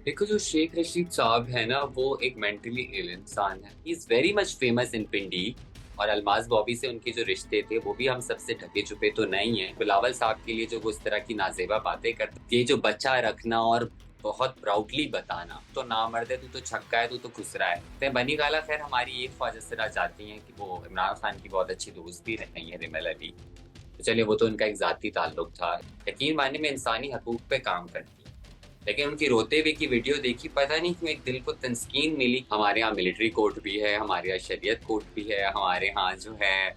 देखो, जो शेख रशीद साहब है ना, वो एक मेंटली इल इंसान है। He is very much famous in Pindi. और अलमाज बॉबी से उनके जो रिश्ते थे वो भी हम सबसे ढके छुपे तो नहीं है। बिलावल साहब के लिए जो वो इस तरह की नाजेबा बातें करते, ये जो बच्चा रखना और बहुत प्राउडली बताना, तो ना मर्द है तू तो छक्का है, तू तो खुसरा है। तो बनी गाला खैर हमारी एक ख्वाजा सरा चाहती हैं कि वो इमरान खान की बहुत अच्छी दोस्त भी रही है, रिमल अली। तो चलिए, वो तो उनका एक जाती ताल्लुक था। यकीन माने में इंसानी हकूक पे काम करती, लेकिन उनकी रोते हुए की वीडियो देखी, पता नहीं क्यों एक दिल को तस्कीन मिली। हमारे यहाँ मिलिट्री कोर्ट भी है, हमारे यहाँ शरीयत कोर्ट भी है, हमारे यहाँ जो है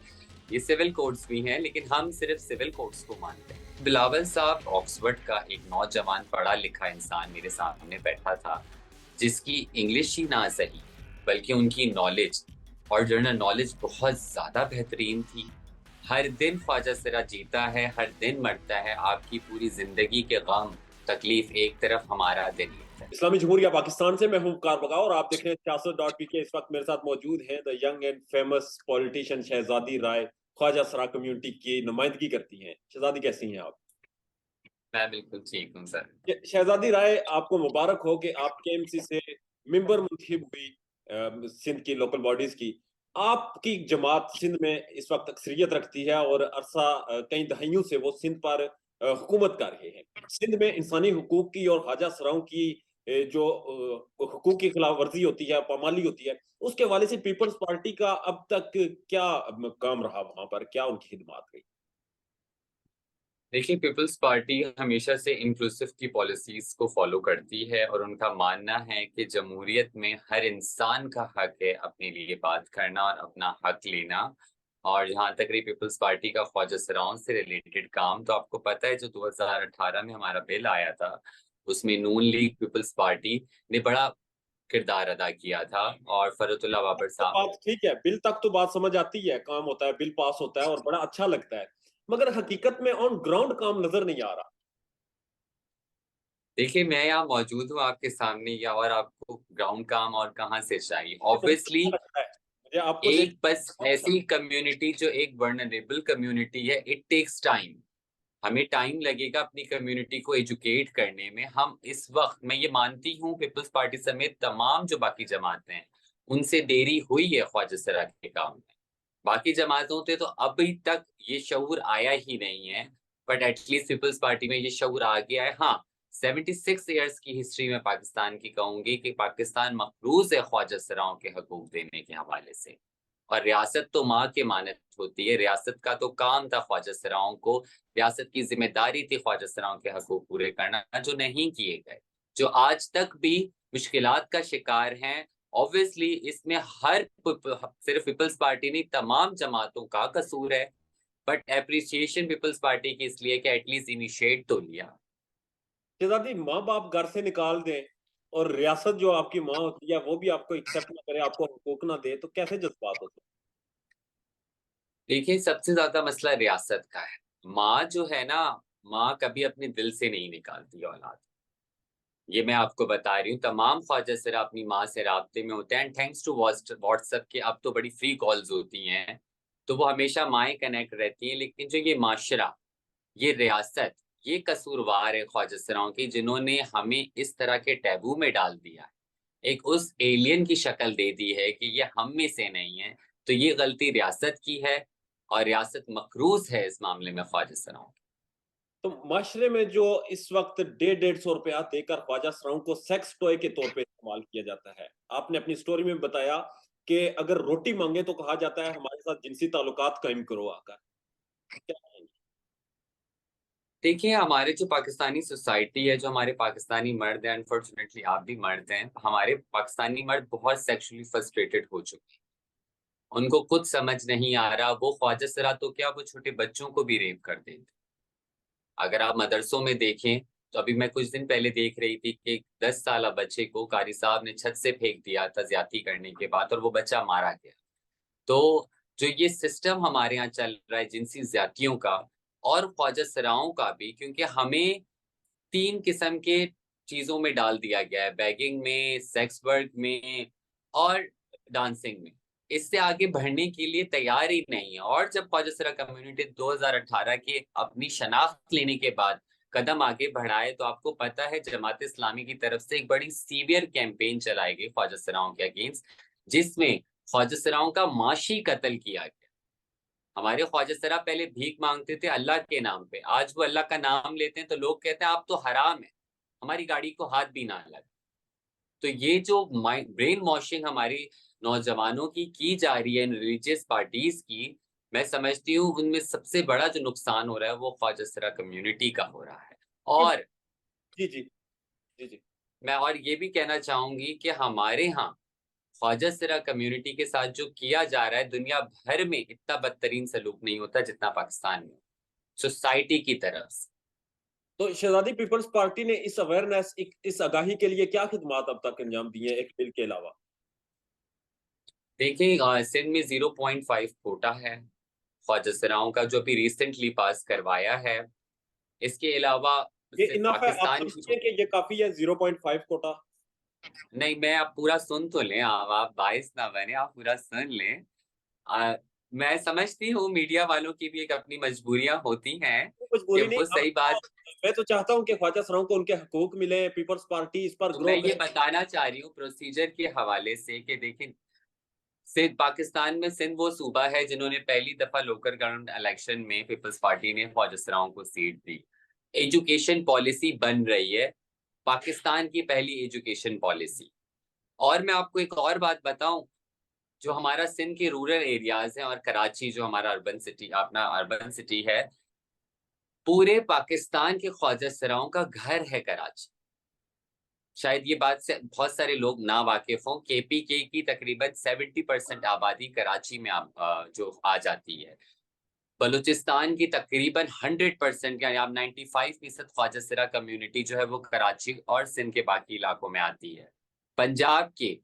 ये सिविल कोर्ट्स भी हैं, लेकिन हम सिर्फ सिविल कोर्ट्स को मानते हैं। बिलावल साहब ऑक्सफोर्ड का एक नौजवान पढ़ा लिखा इंसान मेरे सामने बैठा था, जिसकी इंग्लिश ही ना सही बल्कि उनकी नॉलेज और जर्नल नॉलेज बहुत ज्यादा बेहतरीन थी। हर दिन ख्वाजा सिरा जीता है, हर दिन मरता है। आपकी पूरी जिंदगी के गम तकलीफ एक तरफ, हमारा दिन एक तरफ। इस्लामी जमहूरिया पाकिस्तान से मैं हूं कार बगाओ और आप देख रहे हैं सियासत.pk। इस वक्त मेरे साथ मौजूद हैं the young and famous politician शहजादी राय। ख्वाजा सरा कम्युनिटी की नुमाइंदगी करती हैं। शहजादी, कैसी हैं आप? मैं बिल्कुल ठीक हूँ सर। शहजादी राय, आपको मुबारक हो कि आप केएमसी से मेंबर मुंतखब हुई सिंध की लोकल बॉडीज की। आपकी जमात सिंध में इस वक्त अक्सरियत रखती है और अरसा कई दहाइयों से वो सिंध पर हुकूमत कर रहे हैं। सिंध में इंसानी हुकूक की और ख्वाजा सराओं की जो हुकूक की खिलाफ वर्जी होती है, पामाली होती है, उसके हवाले से पीपल्स पार्टी का अब तक क्या काम रहा, वहां पर क्या उनकी खिदमात रही? देखिए, पीपल्स पार्टी हमेशा से इंक्लूसिव की पॉलिसीज को फॉलो करती है, और उनका मानना है कि जमहूरियत में हर इंसान का हक है अपने लिए बात करना और अपना हक लेना। और जहाँ तक रही पीपल्स पार्टी का ख्वाजा सराउं से रिलेटेड काम, तो आपको पता है जो 2018 में हमारा बिल आया था, उसमें नून लीग पीपल्स पार्टी ने बड़ा किरदार अदा किया था। और फरतुल्ला बाबर तो साहब। बात ठीक है, बिल तक तो बात समझ आती है, काम होता है, बिल पास होता है और बड़ा अच्छा लगता है, मगर हकीकत में ऑन ग्राउंड काम नजर नहीं आ रहा। देखिए, मैं यहाँ मौजूद हूँ आपके सामने, या और आपको ग्राउंड काम और कहाँ से चाहिए? मुझे ऑब्वियसली अच्छा लगता है, मुझे आपको देख एक बस ऐसी कम्युनिटी जो एक वर्नरेबल कम्युनिटी है, इट टेक्स टाइम। हमें टाइम लगेगा अपनी कम्युनिटी को एजुकेट करने में। हम इस वक्त, मैं ये मानती हूँ, पीपल्स पार्टी समेत तमाम जो बाकी जमातें हैं, उनसे देरी हुई है ख्वाजा सरा के काम में। बाकी जमातों से तो अभी तक ये शऊर आया ही नहीं है, बट एटलीस्ट पीपल्स पार्टी में ये शऊर आ गया है। हाँ, 76 ईयर्स की हिस्ट्री में पाकिस्तान की कहूंगी कि पाकिस्तान मकरूज है ख्वाजा सराओं के हकूक देने के हवाले से। और रियासत तो माँ के मानत होती है, रियासत का तो काम था ख्वाजा सराओं को, रियासत की जिम्मेदारी थी ख्वाजा सराओं के हकूक पूरे करना, जो नहीं किए गए, जो आज तक भी मुश्किलात का शिकार हैं। ऑब्वियसली इसमें सिर्फ पीपल्स पार्टी नहीं, तमाम जमातों का कसूर है। बट एप्रिसिएशन पीपल्स पार्टी की इसलिए कि एटलीस्ट इनिशिएट तो लिया। शहजादी, माँ बाप घर से निकाल दें और रियासत जो आपकी माँ होती है वो भी आपको एक्सेप्ट ना करे, आपको हुकूक ना दे, तो कैसे जज्बात होते देखिए, सबसे ज्यादा मसला रियासत का है। माँ जो है ना, माँ कभी अपने दिल से नहीं निकालती औलाद। ये मैं आपको बता रही हूँ, तमाम ख्वाजा सरा अपनी माँ से राब्ते में होते हैं। एंड थैंक्स टू व्हाट्सएप के अब तो बड़ी फ्री कॉल्स होती हैं, तो वो हमेशा माएँ कनेक्ट रहती हैं। लेकिन जो ये माशरा, ये रियासत, ये कसूरवार है ख्वाजा सराओं की, जिन्होंने हमें इस तरह के टैबू में डाल दिया है, एक उस एलियन की शक्ल दे दी है कि ये हम में से नहीं है। तो ये गलती रियासत की है, और रियासत मकरूज है इस मामले में ख्वाजा सराओं की। तो माशरे में जो इस वक्त 150-150 देकर ख्वाजा सराओं को सेक्स टॉय के तौर पे इस्तेमाल किया जाता है। आपने अपनी स्टोरी में बताया कि अगर रोटी मांगे तो कहा जाता है हमारे साथ जिनसी ताल्लुकात कायम करो आकर। क्या कहेंगे? देखिए, हमारे जो पाकिस्तानी सोसाइटी है, जो हमारे पाकिस्तानी मर्द हैं, अनफॉर्चुनेटली आप भी मर्द हैं, हमारे पाकिस्तानी मर्द बहुत सेक्सुअली फ्रस्ट्रेटेड हो चुके हैं। उनको खुद समझ नहीं आ रहा, वो ख्वाजा सरा तो क्या, वो छोटे बच्चों को भी रेप कर देते। अगर आप मदरसों में देखें, तो अभी मैं कुछ दिन पहले देख रही थी कि एक 10 साल बच्चे को कारी साहब ने छत से फेंक दिया था ज्यादती करने के बाद, और वो बच्चा मारा गया। तो जो ये सिस्टम हमारे यहाँ चल रहा है जिनसी ज्यादतियों का और ख्वाजा सराओं का भी, क्योंकि हमें 3 किस्म के चीजों में डाल दिया गया है, बैगिंग में, सेक्स वर्क में और डांसिंग में। इससे आगे बढ़ने के लिए तैयार ही नहीं है। और जब ख्वाजा सरा कम्युनिटी 2018 के अपनी शनाख्त लेने के बाद कदम आगे बढ़ाए, तो आपको पता है जमात इस्लामी की तरफ से एक बड़ी सीवियर कैंपेन चलाई गई ख्वाजा सराओं के अगेंस्ट, जिसमें ख्वाजा सराओं का माशी कत्ल किया गया। हमारे ख्वाजा सरा पहले भीख मांगते थे अल्लाह के नाम पे, आज वो अल्लाह का नाम लेते हैं तो लोग कहते हैं आप तो हराम है, हमारी गाड़ी को हाथ भी ना लगे। तो ये जो ब्रेन वॉशिंग हमारी नौजवानों की जा रही है इन रिलीजियस पार्टीज की, मैं समझती हूँ उनमें सबसे बड़ा जो नुकसान हो रहा है वो ख्वाजा सरा कम्युनिटी का हो रहा है। और जी जी जी जी। मैं और ये भी कहना चाहूंगी कि हमारे यहाँ ख्वाजा सरा कम्युनिटी के साथ जो किया जा रहा है, दुनिया भर में इतना बदतरीन सलूक नहीं होता जितना पाकिस्तान में सोसाइटी की तरफ से। तो शहजादी पीपल्स पार्टी ने इस अवेयरनेस, इस आगाही के लिए क्या खिदमात अब तक अंजाम दिए हैं, एक बिल के अलावा? देखिए सिंध में 0.5 कोटा है ख्वाजा सराओं का, जो अभी रिसेंटली पास करवाया है। इसके अलावा ये सिर्फ इनफ है? आप पाकिस्तान की समझते हैं कि ये काफी है 0.5 कोटा? नहीं, मैं आप पूरा सुन तो लें, आप बाइस ना बने, आप पूरा सुन लें। आ, मैं समझती हूँ मीडिया वालों की भी एक अपनी मजबूरियां होती हैं कि मजबूरी नहीं, वो अब सही बात। मैं तो चाहता हूँ कि ख्वाजा सराओं को उनके हकूक मिले, पीपल्स पार्टी इस पर तो ग्रो मैं ये करे। बताना चाह रही हूँ प्रोसीजर के हवाले से कि देखिए, सिंध पाकिस्तान में सिंध वो सूबा है जिन्होंने पहली दफा लोकल गवर्नमेंट इलेक्शन में पीपल्स पार्टी ने ख्वाजा सराओं को सीट दी। एजुकेशन पॉलिसी बन रही है, पाकिस्तान की पहली एजुकेशन पॉलिसी। और मैं आपको एक और बात बताऊं, जो हमारा सिंध के रूरल एरियाज हैं और कराची जो हमारा अर्बन सिटी, अपना अर्बन सिटी है, पूरे पाकिस्तान के ख्वाजा सराओं का घर है कराची। शायद ये बात से बहुत सारे लोग ना वाकिफ हों, केपीके की तकरीबन 70% आबादी कराची में जो आ जाती है। बलूचिस्तान की तकरीबन 100% यानी आप 95% ख्वाजा सरा कम्युनिटी जो है वो कराची और सिंध के बाकी इलाकों में आती है। पंजाब के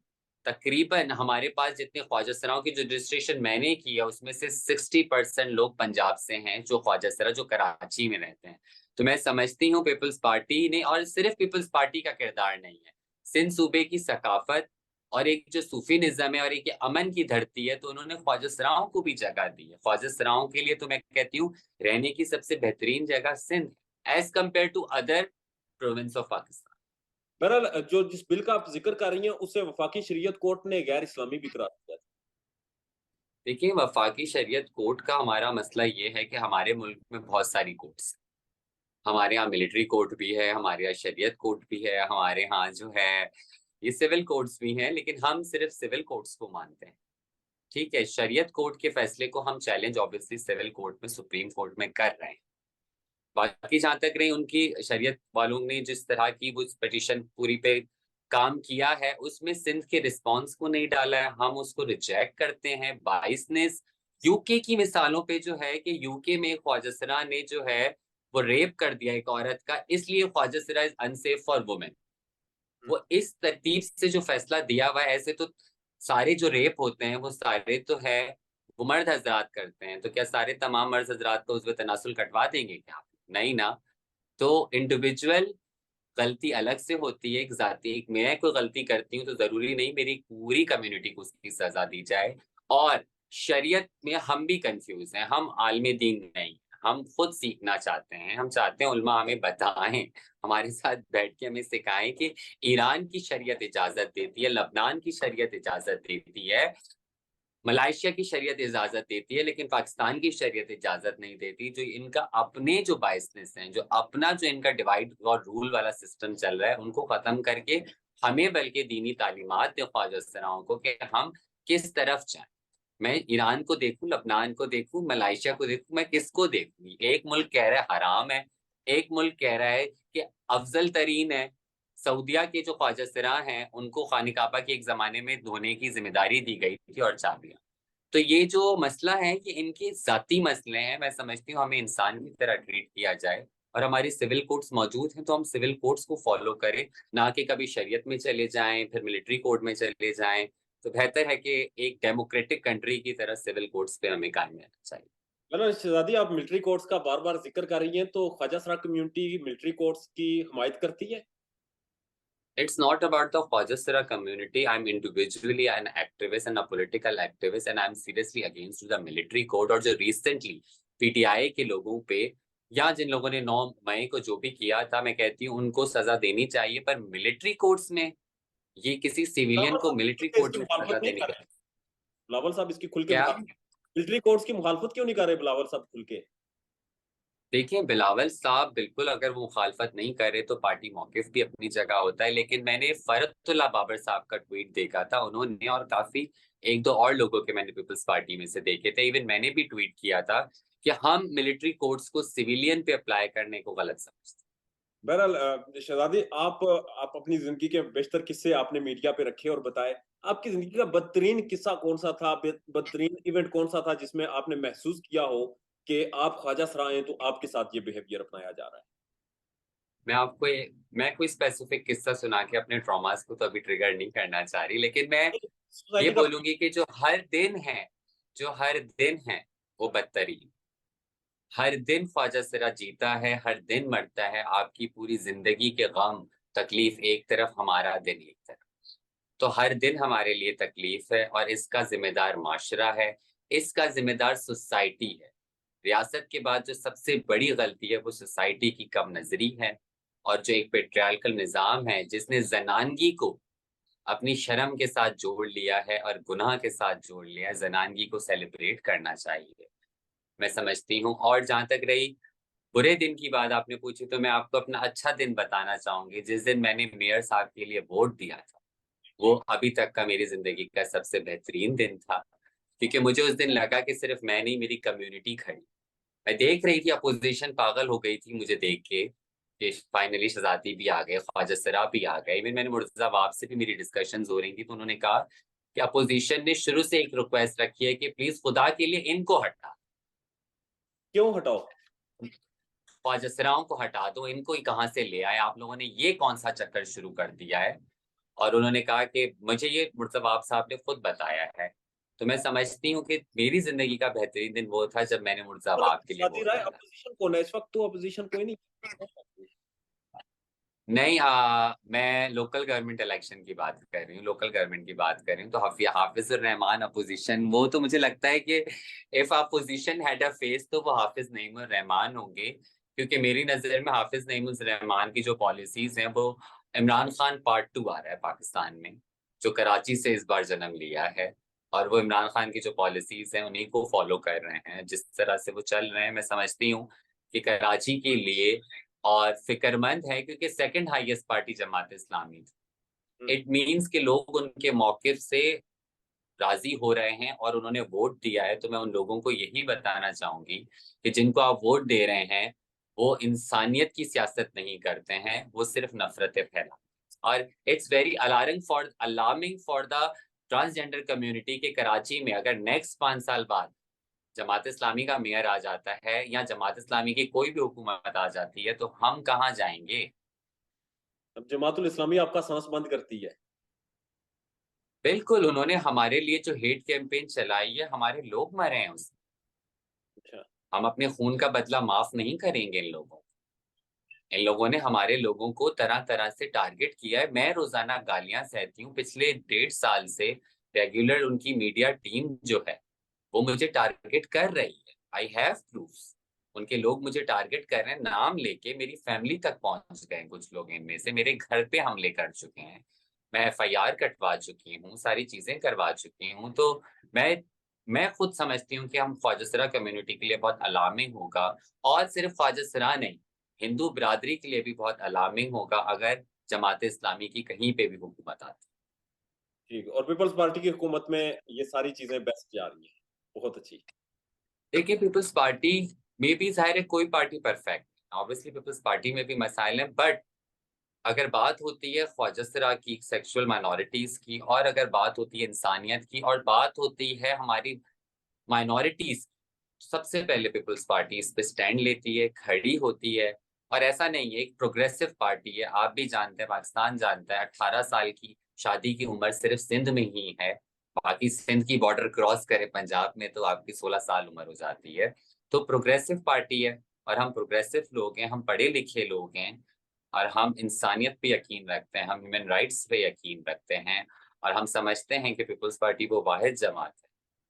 तकरीबन हमारे पास जितने ख्वाजा सराओं की जो रजिस्ट्रेशन मैंने की है उसमें से 60% लोग पंजाब से हैं जो ख्वाजा सरा जो कराची में रहते हैं। तो मैं समझती हूँ पीपल्स पार्टी ने, और सिर्फ पीपल्स पार्टी का किरदार नहीं है, सिंध सूबे की सकाफत और एक जो सूफी निज़म है और एक अमन की धरती है, तो उन्होंने ख्वाजा सराओं को भी जगह दी है। ख्वाजा सराओं के लिए तो मैं कहती हूँ रहने की सबसे बेहतरीन जगह Sindh as compare to other province of Pakistan. बहरहाल जो जिस बिल का आप जिक्र कर रही हैं उसे वफाकी शरीयत कोर्ट ने गैर इस्लामी भी करार दिया। देखिए, वफाकी शरीयत कोर्ट का हमारा मसला ये है कि हमारे मुल्क में बहुत सारी कोर्ट्स, हमारे यहाँ मिलिट्री कोर्ट भी है, हमारे यहाँ शरीयत कोर्ट भी है, हमारे यहाँ जो है ये सिविल कोर्ट्स भी हैं, लेकिन हम सिर्फ सिविल कोर्ट्स को मानते हैं। ठीक है, शरीयत कोर्ट के फैसले को हम चैलेंज ऑब्वियसली सिविल कोर्ट में, सुप्रीम कोर्ट में कर रहे हैं। बाकी जहां तक रही उनकी शरीयत वालों ने जिस तरह की वो पिटीशन पूरी पे काम किया है, उसमें सिंध के रिस्पांस को नहीं डाला है, हम उसको रिजेक्ट करते हैं। बाइसनेस यूके की मिसालों पे जो है कि यूके में ख्वाजा सरा ने जो है वो रेप कर दिया एक औरत का, इसलिए ख्वाजा सरा इज अनसेफ फॉर वुमेन। वो इस तरतीब से जो फैसला दिया हुआ है, ऐसे तो सारे जो रेप होते हैं वो सारे तो है वो मर्द हजरात करते हैं, तो क्या सारे तमाम मर्द हजरात को उसमें तनासुल कटवा देंगे क्या? नहीं ना। तो इंडिविजुअल गलती अलग से होती है, एक जाति, एक मैं कोई गलती करती हूँ तो जरूरी नहीं मेरी पूरी कम्युनिटी को उसकी सजा दी जाए। और शरीयत में हम भी कंफ्यूज हैं, हम आलमे दीन नहीं, हम खुद सीखना चाहते हैं, हम चाहते हैं उल्मा हमें बताएं, हमारे साथ बैठ के हमें सिखाएं कि ईरान की शरीयत इजाजत देती है, लबनान की शरीयत इजाजत देती है, मलाइशिया की शरीयत इजाजत देती है, लेकिन पाकिस्तान की शरीयत इजाजत नहीं देती। जो इनका अपने जो बायसनेस हैं, जो अपना जो इनका डिवाइड और रूल वाला सिस्टम चल रहा है, उनको खत्म करके हमें बल्कि दीनी तालीमात दे ख्वाजा सराओं को कि हम किस तरफ जाएं। मैं ईरान को देखूं, लबनान को देखूं, मलाइशिया को देखूं, मैं किसको देखूं? एक मुल्क कह रहा है हराम है, एक मुल्क कह रहा है कि अफजल तरीन है। सऊदिया के जो ख्वाजा सरा हैं उनको खानी काबा के एक जमाने में धोने की जिम्मेदारी दी गई थी और चाबियां। तो ये जो मसला है कि इनके जाती मसले हैं, मैं समझती हूँ हमें इंसान की तरह ट्रीट किया जाए, और हमारी सिविल कोर्ट्स मौजूद हैं तो हम सिविल कोर्ट्स को फॉलो करें, ना कि कभी शरीयत में चले जाएं फिर मिलिट्री कोर्ट में चले जाएं। तो बेहतर है कि एक डेमोक्रेटिक कंट्री की तरह सिविल कोर्ट्स पे हमें कायम रहना चाहिए। मतलब शहजादी, आप मिलिट्री कोर्ट्स का बार बार जिक्र कर रही हैं, तो ख्वाजा सरा कम्युनिटी मिलिट्री कोर्ट्स की हमायत करती है? It's not about the Khwajasara community. I'm individually an activist and a political activist, and I'm seriously against the military code और जो recently पीटीआई के लोगों पे या जिन लोगों ने 9 मई को जो भी किया था, मैं कहती हूँ उनको सजा देनी चाहिए, पर मिलिट्री कोर्ट्स में, ये किसी सिविलियन बिलावल को साहब खुल मिलिट्री के कोर्ट इसकी में मुखालफत सजा नहीं देने कर का रहे। बिलावल साहब इसकी खुल के क्या? मिलिट्री कोर्ट्स की मुखालफत क्यों नहीं कर रहे बिलावल साहब खुल के? देखिए, बिलावल साहब बिल्कुल, अगर वो मुखालफत नहीं करे तो पार्टी मौकिफ भी अपनी जगह होता है, लेकिन मैंने फरतुल्ला बाबर साहब का ट्वीट देखा था उन्होंने, और काफी एक दो और लोगों के मैंने पीपल्स पार्टी में से देखे थे, इवन मैंने भी ट्वीट किया था कि हम मिलिट्री कोर्ट्स को सिविलियन पे अप्लाई करने को गलत समझते हैं। बहरहाल शहजादी, आप अपनी जिंदगी के बेशतर किस्से आपने मीडिया पे रखे और बताए। आपकी जिंदगी का बदतरीन किस्सा कौन सा था, बदतरीन इवेंट कौन सा था जिसमें आपने महसूस किया हो कि आप ख्वाजा सरा हैं तो आपके साथ ये बिहेवियर अपनाया जा रहा है? मैं आपको मैं कोई स्पेसिफिक किस्सा सुना के अपने ट्रॉमास को तो अभी ट्रिगर नहीं करना चाह रही, लेकिन मैं ये सोसाइटी का। बोलूंगी कि जो हर दिन है वो बदतरीन। हर दिन ख्वाजा सिरा जीता है, हर दिन मरता है, आपकी पूरी जिंदगी के गम तकलीफ एक तरफ, हमारा दिन एक तरफ। तो हर दिन हमारे लिए तकलीफ है, और इसका जिम्मेदार माशरा है, इसका जिम्मेदार सोसाइटी है। रियासत के बाद जो सबसे बड़ी गलती है वो सोसाइटी की कम नजरी है, और जो एक पेट्रियार्कल निजाम है जिसने जनानगी को अपनी शर्म के साथ जोड़ लिया है और गुनाह के साथ जोड़ लिया है। जनानगी को सेलिब्रेट करना चाहिए, मैं समझती हूँ। और जहां तक रही बुरे दिन की बात आपने पूछी, तो मैं आपको अपना अच्छा दिन बताना चाहूंगी। जिस दिन मैंने मेयर साहब के लिए वोट दिया था, वो अभी तक का मेरी जिंदगी का सबसे बेहतरीन दिन था, क्योंकि मुझे उस दिन लगा कि सिर्फ मैं नहीं, मेरी कम्युनिटी खड़ी। मैं देख रही थी अपोजिशन पागल हो गई थी मुझे देख के कि फाइनली शहजादी भी आ गए, ख्वाजा सरा भी आ गए। इवन मैंने मुर्तजा वाब से भी मेरी डिस्कशंस हो रही थी, तो उन्होंने कहा कि अपोजिशन ने शुरू से एक रिक्वेस्ट रखी है कि प्लीज खुदा के लिए इनको हटा, क्यों हटाओ? ख्वाजा सराओं को हटा दो, इनको ही कहाँ से ले आए आप लोगों ने, ये कौन सा चक्कर शुरू कर दिया है। और उन्होंने कहा कि मुझे ये मुर्तजा वाब साहब ने खुद बताया है। तो मैं समझती हूँ कि मेरी जिंदगी का बेहतरीन दिन वो था जब मैंने मुर्तजा वाब के लिए शादी वोट राय डाला। अपोजिशन कौन है इस वक्त? तो अपोजिशन कोई नहीं। नहीं, मैं लोकल गवर्नमेंट इलेक्शन की बात कर रही हूँ, लोकल गवर्नमेंट की बात कर रही हूँ। तो हाफिजुर रहमान अपोजिशन, वो तो मुझे लगता है कि if opposition had a face तो वो हाफिज नईमुर रहमान होंगे, क्योंकि मेरी नजर में हाफिज नईमुर रहमान की जो पॉलिसीज हैं वो इमरान खान पार्ट 2 आ रहा है पाकिस्तान में, जो कराची से इस बार जन्म लिया है। और वो इमरान खान की जो पॉलिसीज हैं उन्हीं को फॉलो कर रहे हैं, जिस तरह से वो चल रहे हैं। मैं समझती हूँ कि कराची के लिए और फिक्रमंद है, क्योंकि second highest party Jamaat Islami थी। हम्म। इट मींस कि लोग उनके मौकिफ से राजी हो रहे हैं और उन्होंने वोट दिया है। तो मैं उन लोगों को यही बताना चाहूंगी कि जिनको आप वोट दे रहे हैं वो इंसानियत की सियासत नहीं करते हैं, वो सिर्फ नफरतें फैला। और it's very alarming for the transgender community के कराची में अगर नेक्स्ट 5 साल बाद जमात इस्लामी का मेयर आ जाता है या जमात इस्लामी की कोई भी हुकूमत आ जाती है, तो हम कहाँ जाएंगे? अब जमातुल इस्लामी आपका सांस बंद करती है? बिल्कुल, उन्होंने हमारे लिए जो हेट कैंपेन चलाई है, हमारे लोग मरे हैं उसमें। अच्छा। हम अपने खून का बदला माफ नहीं करेंगे इन लोगों को। इन लोगों ने हमारे लोगों को तरह तरह से टारगेट किया है। मैं रोजाना गालियां सहती हूँ पिछले 1.5 साल से, रेगुलर उनकी मीडिया टीम जो है वो मुझे टारगेट कर रही है। I have proofs. उनके लोग मुझे टारगेट कर रहे हैं, नाम लेके मेरी फैमिली तक पहुंच गए कुछ लोग, इनमें से मेरे घर पे हमले कर चुके हैं। मैं एफआईआर कटवा चुकी हूँ, सारी चीजें करवा चुकी हूँ। तो मैं मैं खुद समझती हूँ कि हम ख्वाजा कम्युनिटी के लिए बहुत अलार्मिंग होगा, और सिर्फ ख्वाजा नहीं, हिंदू बिरादरी के लिए भी बहुत अलार्मिंग होगा अगर जमात इस्लामी की कहीं पे भी हुकूमत आती। ठीक है। और पीपल्स पार्टी की हुकूमत में ये सारी चीजें बेस्ट जा रही हैं। बहुत अच्छी। देखिए, पीपल्स पार्टी में भी जाहिर है कोई party perfect, obviously Peoples Party में भी मसाइल हैं, बट अगर बात होती है ख्वाजा की, सेक्सुअल माइनॉरिटीज की, और अगर बात होती है इंसानियत की, और बात होती है हमारी माइनॉरिटीज, सबसे पहले पीपल्स पार्टी इस पे स्टैंड लेती है, खड़ी होती है। और ऐसा नहीं है, एक प्रोग्रेसिव पार्टी है, आप भी जानते हैं, पाकिस्तान जानता है, 18 साल की शादी की उम्र सिर्फ सिंध में ही है। बाकी सिंध की बॉर्डर क्रॉस करे पंजाब में तो आपकी 16 साल उम्र हो जाती है। तो प्रोग्रेसिव पार्टी है, और हम प्रोग्रेसिव लोग हैं, हम पढ़े लिखे लोग हैं, और हम इंसानियत पे यकीन रखते हैं, हम ह्यूमन राइट्स पे यकीन रखते हैं, और हम समझते हैं कि पीपल्स पार्टी वो वाहिद जमात है।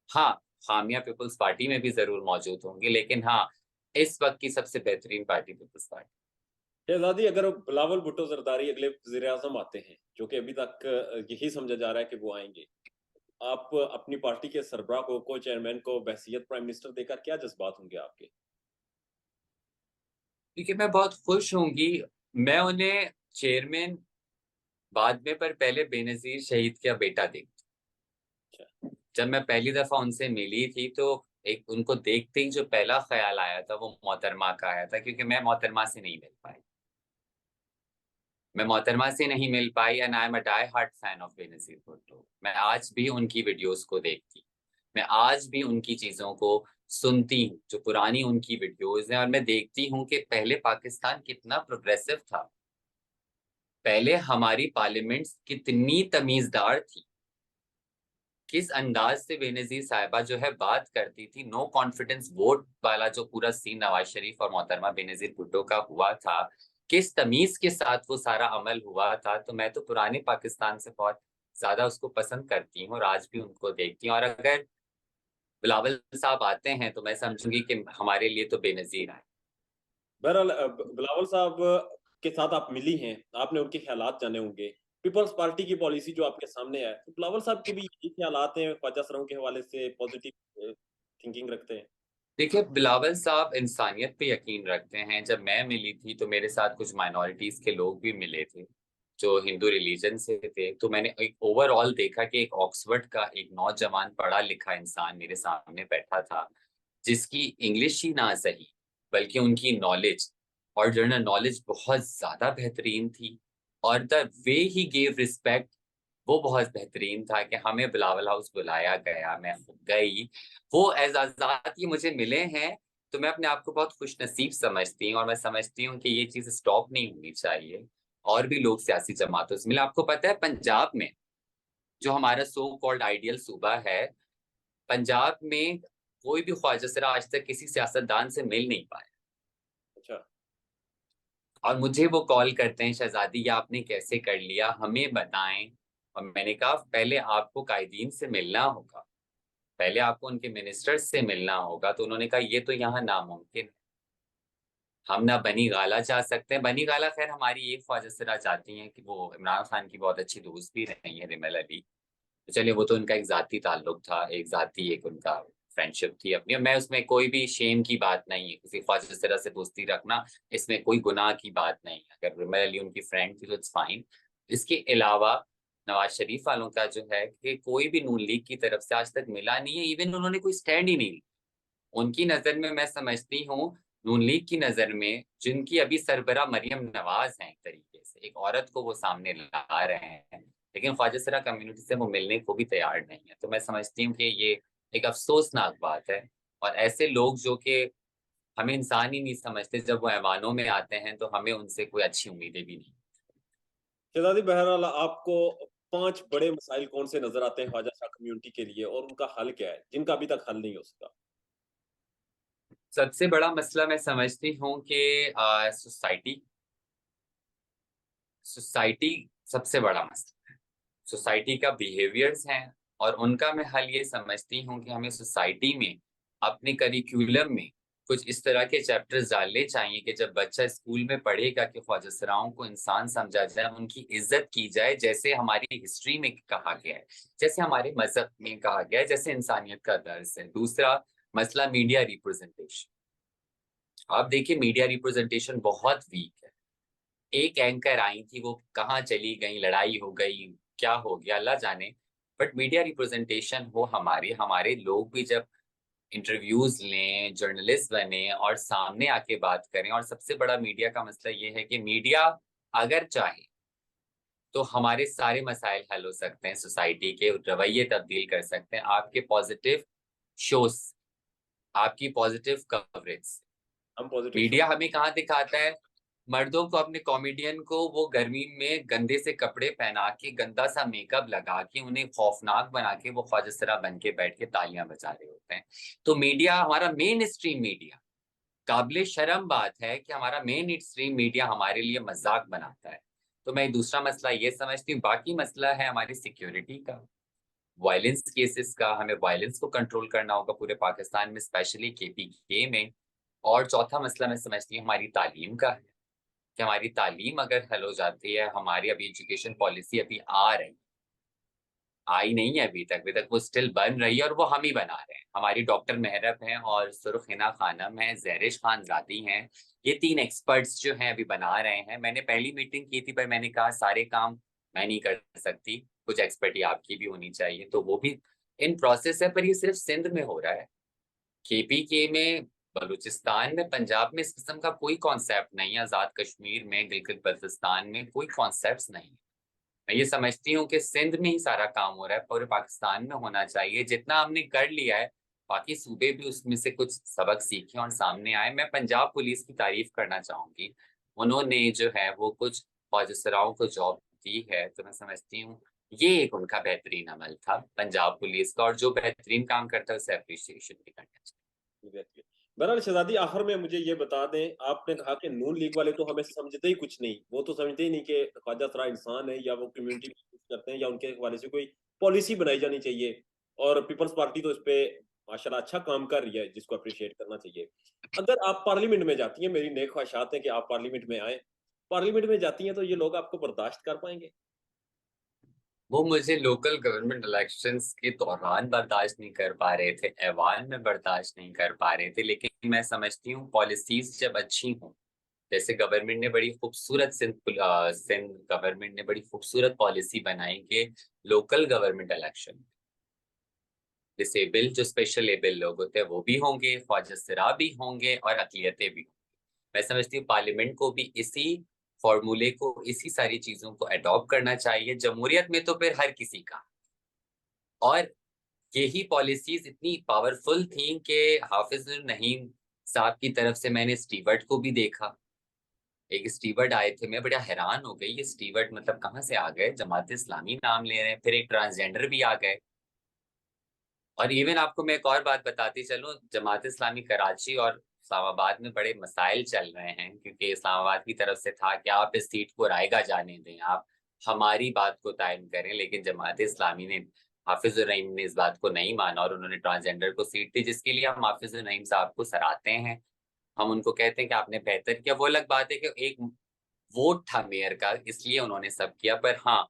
हाँ, खामियां पीपल्स पार्टी में भी जरूर मौजूद होंगी, लेकिन हाँ, इस वक्त की सबसे बेहतरीन पार्टी पीपल्स पार्टी। शहजादी, अगर बिलावल भुट्टो जरदारी अगले वजीर आजम आते हैं, जो कि अभी तक यही समझा जा रहा है कि वो आएंगे, आप अपनी पार्टी के सरबराह को चेयरमैन को बहसीयत प्राइम मिनिस्टर देकर क्या जज्बात होंगे आपके? क्योंकि मैं बहुत खुश होंगी। मैं उन्हें चेयरमैन बाद में, पर पहले बेनजीर शहीद का बेटा देखती। अच्छा। जब मैं पहली दफा उनसे मिली थी तो एक उनको देखते ही जो पहला ख्याल आया था वो मोहतरमा का आया था, क्योंकि मैं मोहतरमा से नहीं मिल पाई। मैं मोहतरमा से नहीं मिल पाई and I am a die heart fan of Benazir Bhutto. मैं आज भी उनकी वीडियोस को देखती, मैं आज भी उनकी चीजों को सुनती हूँ, जो पुरानी उनकी वीडियोस हैं, और मैं देखती हूँ कि पहले पाकिस्तान कितना प्रोग्रेसिव था। पहले हमारी पार्लियामेंट कितनी तमीजदार थी, किस अंदाज से बेनजीर साहिबा जो है बात करती थी। नो कॉन्फिडेंस वोट वाला जो पूरा सीन नवाज शरीफ और मोहतरमा बेनजीर भुट्टो का हुआ था, किस तमीज के साथ वो सारा अमल हुआ था। तो मैं तो पुराने पाकिस्तान से बहुत ज्यादा उसको पसंद करती हूँ और आज भी उनको देखती हूँ। और अगर बिलावल साहब आते हैं तो मैं समझूंगी कि हमारे लिए तो बेनजीर आए। बहरहाल, बिलावल साहब के साथ आप मिली हैं, आपने उनके ख्यालात जाने होंगे। पीपल्स पार्टी की पॉलिसी जो आपके सामने है, तो बिलावल साहब के भी यही ख्यालात हैं, ख्वाजा सराओं के हवाले से पॉजिटिव थिंकिंग रखते हैं? देखिए, बिलावल साहब इंसानियत पे यकीन रखते हैं। जब मैं मिली थी तो मेरे साथ कुछ माइनॉरिटीज के लोग भी मिले थे जो हिंदू रिलीजन से थे। तो मैंने एक ओवरऑल देखा कि एक ऑक्सफोर्ड का एक नौजवान पढ़ा लिखा इंसान मेरे सामने बैठा था, जिसकी इंग्लिश ही ना सही बल्कि उनकी नॉलेज और जनरल नॉलेज बहुत ज्यादा बेहतरीन थी। और the way he gave respect वो बहुत बेहतरीन था कि हमें बिलावल हाउस बुलाया गया, मैं गई। वो एज आजाद ये मुझे मिले हैं तो मैं अपने आप को बहुत खुश नसीब समझती हूँ, और मैं समझती हूँ कि ये चीज स्टॉप नहीं होनी चाहिए। और भी लोग सियासी जमातों से मिले। आपको पता है पंजाब में जो हमारा सो कॉल्ड आइडियल सूबा है, पंजाब में कोई भी ख्वाजा सरा आज तक किसी सियासतदान से मिल नहीं पाया। अच्छा। और मुझे वो कॉल करते हैं, शहजादी ये आपने कैसे कर लिया, हमें बताएं। और मैंने कहा पहले आपको कायदीन से मिलना होगा, पहले आपको उनके मिनिस्टर्स से मिलना होगा। तो उन्होंने कहा ये तो यहाँ नामुमकिन है, हम ना बनी गाला जा सकते हैं। बनी गाला खैर हमारी एक ख्वाजा सरा चाहती हैं कि वो इमरान खान की बहुत अच्छी दोस्त भी रही है, रिमल अली। तो चलिए वो तो उनका एक जाती ताल्लुक था, एक जाती एक उनका फ्रेंडशिप थी अपनी। और मैं उसमें कोई भी शेम की बात नहीं है, किसी ख्वाजा सरा से दोस्ती रखना इसमें कोई गुनाह की बात नहीं है। अगर रिमल अली उनकी फ्रेंड थी तो इट्स फाइन। इसके अलावा नवाज शरीफ वालों का जो है कि कोई भी नून लीग की तरफ से आज तक मिला नहीं है, इवन उन्होंने कोई स्टैंड ही नहीं ली। उनकी नजर में मैं समझती हूँ, नून लीग की नजर में जिनकी अभी सरबरा मरियम नवाज हैं, एक तरीके से एक औरत को वो सामने ला रहे हैं, लेकिन ख्वाजा सरा कम्युनिटी से वो मिलने को भी तैयार नहीं है। तो मैं समझती हूँ कि ये एक अफसोसनाक बात है। और ऐसे लोग जो कि हमें इंसान ही नहीं समझते, जब वो ऐवानों में आते हैं तो हमें उनसे कोई अच्छी उम्मीदें भी नहीं। शहजादी, बहरहाल आपको 5 बड़े मसाइल कौन से नजर आते हैं ख्वाजा शाह कम्युनिटी के लिए, और उनका हल क्या है जिनका अभी तक हल नहीं हो सका? सबसे बड़ा मसला मैं समझती हूँ कि सोसाइटी सोसाइटी सबसे बड़ा मसला, सोसाइटी का बिहेवियर्स हैं। और उनका मैं हल ये समझती हूँ कि हमें सोसाइटी में अपने करिकुलम में कुछ इस तरह के चैप्टर्स डालने चाहिए कि जब बच्चा स्कूल में पढ़ेगा कि ख्वाजा सराओं को इंसान समझा जाए, उनकी इज्जत की जाए, जैसे हमारी हिस्ट्री में कहा गया है, जैसे हमारे मजहब में कहा गया है, जैसे इंसानियत का दर्स है। दूसरा मसला मीडिया रिप्रेजेंटेशन। आप देखिए मीडिया रिप्रेजेंटेशन बहुत वीक है। एक एंकर आई थी, वो कहाँ चली गई, लड़ाई हो गई, क्या हो गया अल्लाह जाने। बट मीडिया रिप्रेजेंटेशन हो, हमारे हमारे लोग भी जब इंटरव्यूज लें, जर्नलिस्ट बने और सामने आके बात करें। और सबसे बड़ा मीडिया का मसला ये है कि मीडिया अगर चाहे तो हमारे सारे मसाइल हल हो सकते हैं, सोसाइटी के रवैये तब्दील कर सकते हैं आपके पॉजिटिव शोज, आपकी पॉजिटिव कवरेज। हम पॉजिटिव शो। मीडिया हमें कहाँ दिखाता है, मर्दों को, अपने कॉमेडियन को वो गर्मी में गंदे से कपड़े पहना के, गंदा सा मेकअप लगा के, उन्हें खौफनाक बना के वो ख्वाजा बन के बैठ के तालियां बजा रहे होते हैं। तो मीडिया, हमारा मेन स्ट्रीम मीडिया, काबिले शर्म बात है कि हमारा मेन स्ट्रीम मीडिया हमारे लिए मजाक बनाता है। तो मैं दूसरा मसला ये समझती हूँ। बाकी मसला है हमारी सिक्योरिटी का, वायलेंस केसेस का। हमें वायलेंस को कंट्रोल करना होगा पूरे पाकिस्तान में, स्पेशली केपीके में। और चौथा मसला मैं समझती हूँ हमारी तालीम का है, कि हमारी तालीम अगर हल हो जाती है, हमारी अभी एजुकेशन पॉलिसी अभी आई नहीं है अभी तक वो स्टिल बन रही है और वो हम ही बना रहे हैं। हमारी डॉक्टर मेहरब हैं और सुरखिना खानम है, जहरिश खानजादी हैं, ये 3 एक्सपर्ट्स जो हैं अभी बना रहे हैं। मैंने पहली मीटिंग की थी पर मैंने कहा सारे काम मैं नहीं कर सकती, कुछ एक्सपर्टी आपकी भी होनी चाहिए, तो वो भी इन प्रोसेस है। पर ये सिर्फ सिंध में हो रहा है, केपीके में, बलूचिस्तान में, पंजाब में इस किस्म का कोई कॉन्सेप्ट नहीं है। आजाद कश्मीर में, गिलगित बल्तिस्तान में कोई कॉन्सेप्ट नहीं है। मैं ये समझती हूँ कि सिंध में ही सारा काम हो रहा है, पूरे पाकिस्तान में होना चाहिए। जितना हमने कर लिया है, बाकी सूबे भी उसमें से कुछ सबक सीखे और सामने आए। मैं पंजाब पुलिस की तारीफ करना चाहूंगी, उन्होंने जो है वो कुछ फौजसराओं को जॉब दी है, तो मैं समझती हूँ ये एक उनका बेहतरीन अमल था पंजाब पुलिस का, और जो बेहतरीन काम करता है उसे अप्रिशिएशन भी करना चाहिए। एग्जैक्टली। बहरहाल शहजादी, आखिर में मुझे ये बता दें, आपने कहा कि नून लीग वाले तो हमें समझते ही कुछ नहीं, वो तो समझते ही नहीं कि ख्वाजा सरा इंसान है, या वो कम्युनिटी करते हैं, या उनके हवाले से कोई पॉलिसी बनाई जानी चाहिए। और पीपल्स पार्टी तो इस पे माशाल्लाह अच्छा काम कर रही है, जिसको अप्रिशिएट करना चाहिए। अगर आप पार्लियामेंट में जाती हैं, मेरी नेक ख्वाहिशात है कि आप पार्लियामेंट में आए, पार्लियामेंट में जाती हैं तो ये लोग आपको बर्दाश्त कर पाएंगे? वो मुझे लोकल गवर्नमेंट इलेक्शंस के दौरान बर्दाश्त नहीं कर पा रहे थे, ऐवान में बर्दाश्त नहीं कर पा रहे थे, लेकिन मैं समझती हूँ पॉलिसीज जब अच्छी हों, जैसे गवर्नमेंट ने बड़ी खूबसूरत सिंध गवर्नमेंट ने बड़ी खूबसूरत पॉलिसी बनाई कि लोकल गवर्नमेंट इलेक्शन डिसेबल जो स्पेशल एबल लोग होते हैं वो भी होंगे, ख्वाजा सिरा भी होंगे और अकलियतें भी। मैं समझती हूँ पार्लियामेंट को भी इसी फॉर्मूले को, इसी सारी चीजों को अडॉप्ट करना चाहिए। जमहूरियत में तो फिर हर किसी का, और यही पॉलिसीज इतनी पावरफुल थी कि हाफिजुर नहीम साहब की तरफ से मैंने स्टीवर्ट को भी देखा। एक स्टीवर्ट आए थे, मैं बड़ा हैरान हो गई, ये स्टीवर्ट मतलब कहाँ से आ गए, जमात इस्लामी नाम ले रहे हैं। फिर एक ट्रांसजेंडर भी आ गए। और इवन आपको मैं एक और बात बताती चलूं, जमात इस्लामी कराची और इस्लामाबाद में बड़े मसाइल चल रहे हैं, क्योंकि इस्लामाबाद की तरफ से था कि आप इस सीट को रायगा जाने दें, आप हमारी बात को कायम करें, लेकिन जमात इस्लामी ने, हाफिजुर रहीम ने इस बात को नहीं माना और उन्होंने ट्रांसजेंडर को सीट दी, जिसके लिए हम हाफिजुर रहीम साहब को सराहते हैं। हम उनको कहते हैं कि आपने बेहतर किया। वो अलग बात है कि एक वोट था मेयर का, इसलिए उन्होंने सब किया। पर हाँ,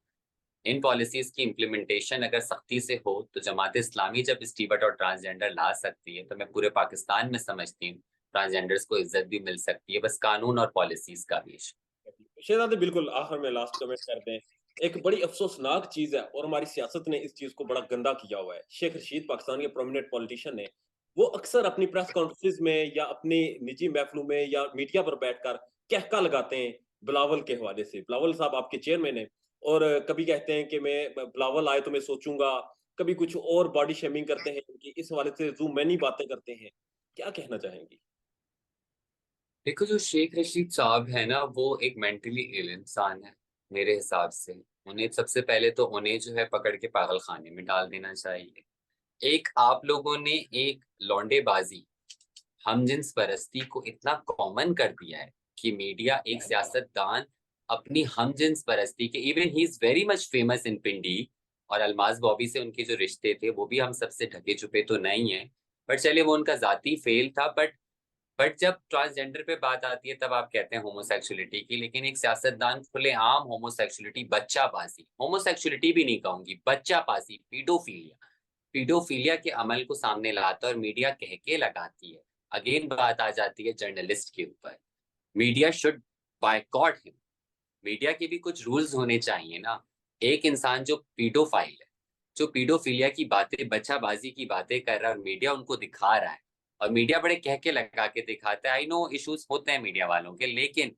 इन पॉलिसीज की इम्प्लीमेंटेशन अगर सख्ती से हो तो जमात इस्लामी जब स्टीवर्ट और ट्रांसजेंडर ला सकती है, तो मैं पूरे पाकिस्तान में समझती हूँ ट्रांसजेंडर्स को इज्जत भी मिल सकती है, बस कानून और पॉलिसीज का भी इशू। शहजादे, बिल्कुल आखिर में लास्ट कमेंट करते हैं। एक बड़ी अफसोसनाक चीज है, और हमारी सियासत ने इस चीज को बड़ा गंदा किया हुआ है। शेख रशीद पाकिस्तान के प्रोमिनेंट पॉलिटिशियन है, वो अक्सर अपनी प्रेस कॉन्फ्रेंस में या अपनी निजी महफिलों में या मीडिया पर बैठकर कहका लगाते हैं बिलावल के हवाले से। बिलावल साहब आपके चेयरमैन हैं, और कभी कहते हैं कि मैं बिलावल आए तो मैं सोचूंगा, कभी कुछ और बॉडी शेमिंग करते हैं उनकी, इस हवाले से जू मैनी बातें करते हैं। क्या कहना चाहेंगी? देखो, जो शेख रशीद साहब है ना, वो एक मेंटली इल इंसान है मेरे हिसाब से। उन्हें सबसे पहले तो उन्हें जो है पकड़ के पागल खाने में डाल देना चाहिए। एक आप लोगों ने एक लौंडेबाजी, हमजिन्स परस्ती को इतना कॉमन कर दिया है कि मीडिया एक सियासतदान अपनी हमजिन्स परस्ती के, even he is very much famous in Pindi, और अलमाज बॉबी से उनके जो रिश्ते थे वो भी हम सबसे ढके छुपे तो नहीं है, पर चलिए वो उनका जाती फेल था। बट जब ट्रांसजेंडर पे बात आती है तब आप कहते हैं होमोसेक्सुअलिटी की। लेकिन एक सियासतदान खुलेआम होमोसेक्सुअलिटी, बच्चाबाजी, होमोसेक्सुअलिटी भी नहीं कहूंगी, बच्चाबाजी, पीडोफीलिया के अमल को सामने लाता है और मीडिया कह के लगाती है। अगेन बात आ जाती है जर्नलिस्ट के ऊपर, media should boycott him. Media के भी कुछ रूल्स होने चाहिए ना। एक इंसान जो पीडोफाइल है, जो पीडोफिलिया की बातें, बच्चाबाजी की बातें कर रहा है और मीडिया उनको दिखा रहा है, और मीडिया बड़े कह के लगा के दिखाता है। आई नो इश्यूज होते हैं मीडिया वालों के, लेकिन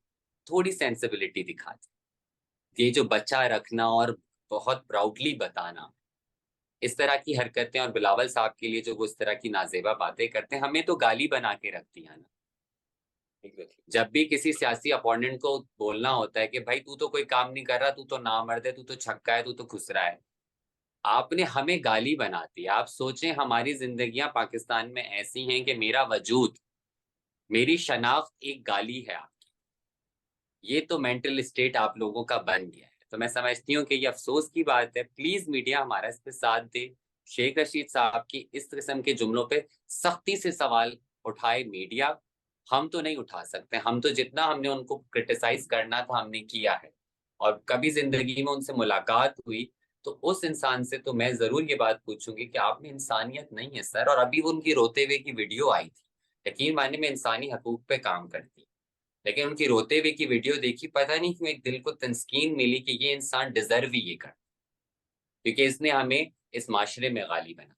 थोड़ी सेंसिबिलिटी दिखाते हैं। ये जो बच्चा रखना और बहुत प्राउडली बताना, इस तरह की हरकतें, और बिलावल साहब के लिए जो वो इस तरह की नाजेबा बातें करते हैं, हमें तो गाली बना के रखती है ना। एग्जैक्टली। जब भी किसी सियासी अपोनेंट को बोलना होता है कि भाई तू तो कोई काम नहीं कर रहा, तू तो नामर्द है, तू तो छक्का है, तू तो खुसरा है, आपने हमें गाली बनाती है। आप सोचें हमारी जिंदगियां पाकिस्तान में ऐसी हैं कि मेरा वजूद, मेरी शनाख्त एक गाली है आपकी। ये तो मेंटल स्टेट आप लोगों का बन गया है। तो मैं समझती हूँ कि ये अफसोस की बात है। प्लीज मीडिया हमारा इस पे साथ दे, शेख रशीद साहब की इस किस्म के जुमलों पे सख्ती से सवाल उठाए मीडिया, हम तो नहीं उठा सकते। हम तो जितना हमने उनको क्रिटिसाइज करना था हमने किया है। और कभी जिंदगी में उनसे मुलाकात हुई तो उस इंसान से तो मैं जरूर ये बात पूछूंगी कि आप में इंसानियत नहीं है सर। और अभी वो उनकी रोते हुए की वीडियो आई थी, यकीन माने मैं इंसानी हकूक पे काम करती, लेकिन उनकी रोते हुए की वीडियो देखी, पता नहीं क्यों एक दिल को तस्कीन मिली कि ये इंसान डिजर्व ही ये कर, क्योंकि इसने हमें इस माशरे में गाली बना।